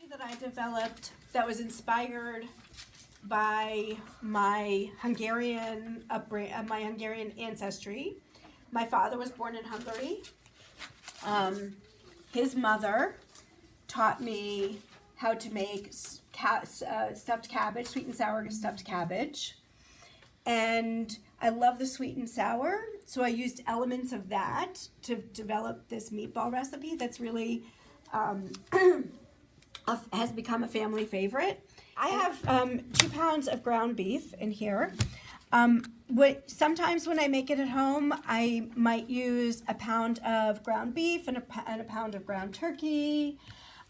that I developed that was inspired by my Hungarian my Hungarian ancestry. My father was born in Hungary. His mother taught me how to make stuffed cabbage, sweet and sour stuffed cabbage. And I love the sweet and sour, so I used elements of that to develop this meatball recipe that's really has become a family favorite. I have 2 pounds of ground beef in here. Sometimes when I make it at home, I might use a pound of ground beef and a pound of ground turkey.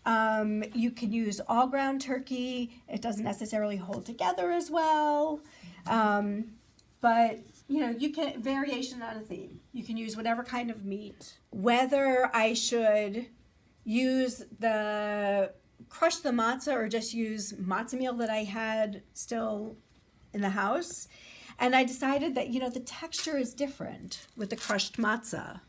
You can use all ground turkey. It doesn't necessarily hold together as well. But, you know, you can, variation on a theme. You can use whatever kind of meat. Whether I should crush the matza or just use matzo meal that I had still in the house. And I decided that, you know, the texture is different with the crushed matza.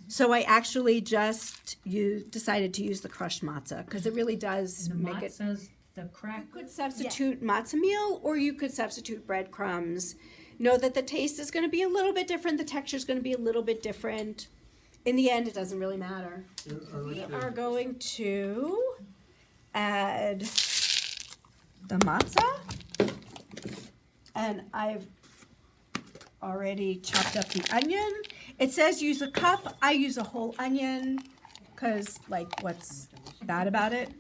So I actually just decided to use the crushed matza because it really does make it. The crack. You could substitute matzo meal or you could substitute breadcrumbs. Know that the taste is going to be a little bit different. The texture is going to be a little bit different. In the end, it doesn't really matter. We are going to add the matza. And I've already chopped up the onion. It says use a cup. I use a whole onion because, like, what's bad about it?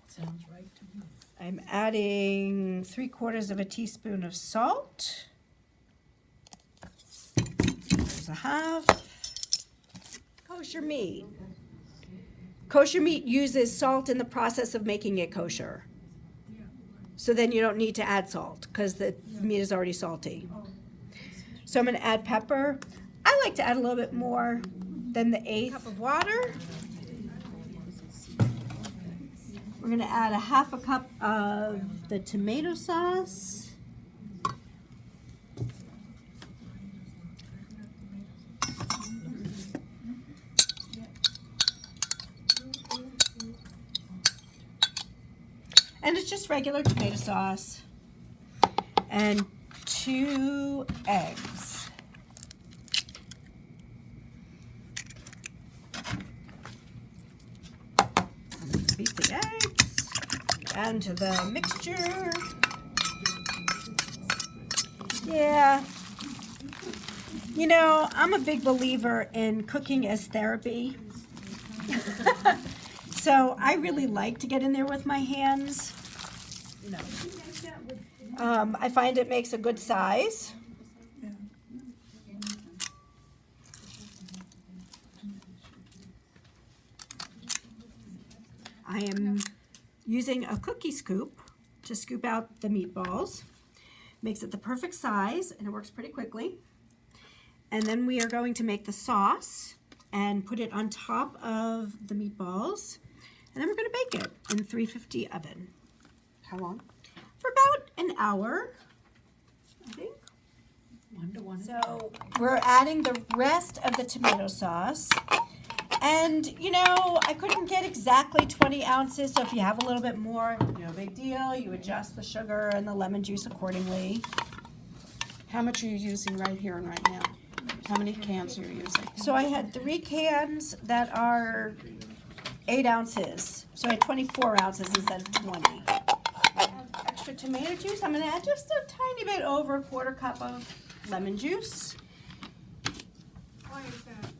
Sounds right to me. I'm adding 3/4 of a teaspoon of salt. There's a half. Kosher meat. Kosher meat uses salt in the process of making it kosher. So then you don't need to add salt because the meat is already salty. So I'm going to add pepper. I like to add a little bit more than the 1/8 cup of water. We're going to add a 1/2 cup of the tomato sauce. And it's just regular tomato sauce. And 2 eggs. Beat the eggs. Add to the mixture. Yeah. You know, I'm a big believer in cooking as therapy. So I really like to get in there with my hands. I find it makes a good size. I am using a cookie scoop to scoop out the meatballs. Makes it the perfect size and it works pretty quickly. And then we are going to make the sauce and put it on top of the meatballs. And then we're going to bake it in 350 oven. How long? For about an hour, I think. 1 to 1. So we're adding the rest of the tomato sauce. And, you know, I couldn't get exactly 20 ounces, so if you have a little bit more, no big deal. You adjust the sugar and the lemon juice accordingly. How much are you using right here and right now? How many cans are you using? So I had 3 cans that are 8 ounces. So I had 24 ounces instead of 20. I have extra tomato juice. I'm going to add just a tiny bit over 1/4 cup of lemon juice. Why is that?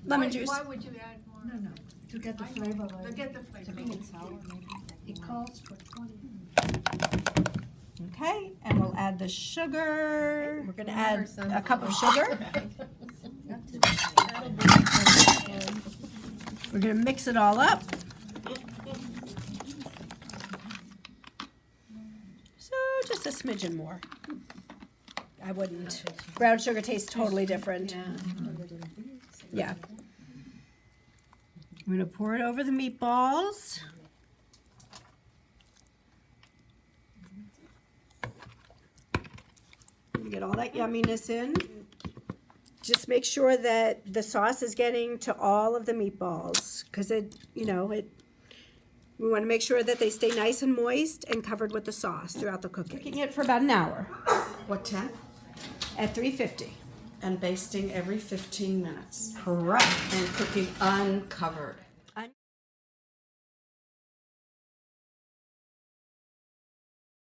Lemon juice. Why would you add more? No, to get the flavor. To get the flavor. To make it sour, maybe. It calls for 20. Okay, and we'll add the sugar. We're going to add a cup of sugar. We're going to mix it all up. So just a smidgen more. I wouldn't. Brown sugar tastes totally different. Yeah. I'm going to pour it over the meatballs. Get all that yumminess in. just make sure that the sauce is getting to all of the meatballs, because we want to make sure that they stay nice and moist and covered with the sauce throughout the cooking. Cooking it for about an hour What temp? at 350. And basting every 15 minutes. Correct. And cooking uncovered.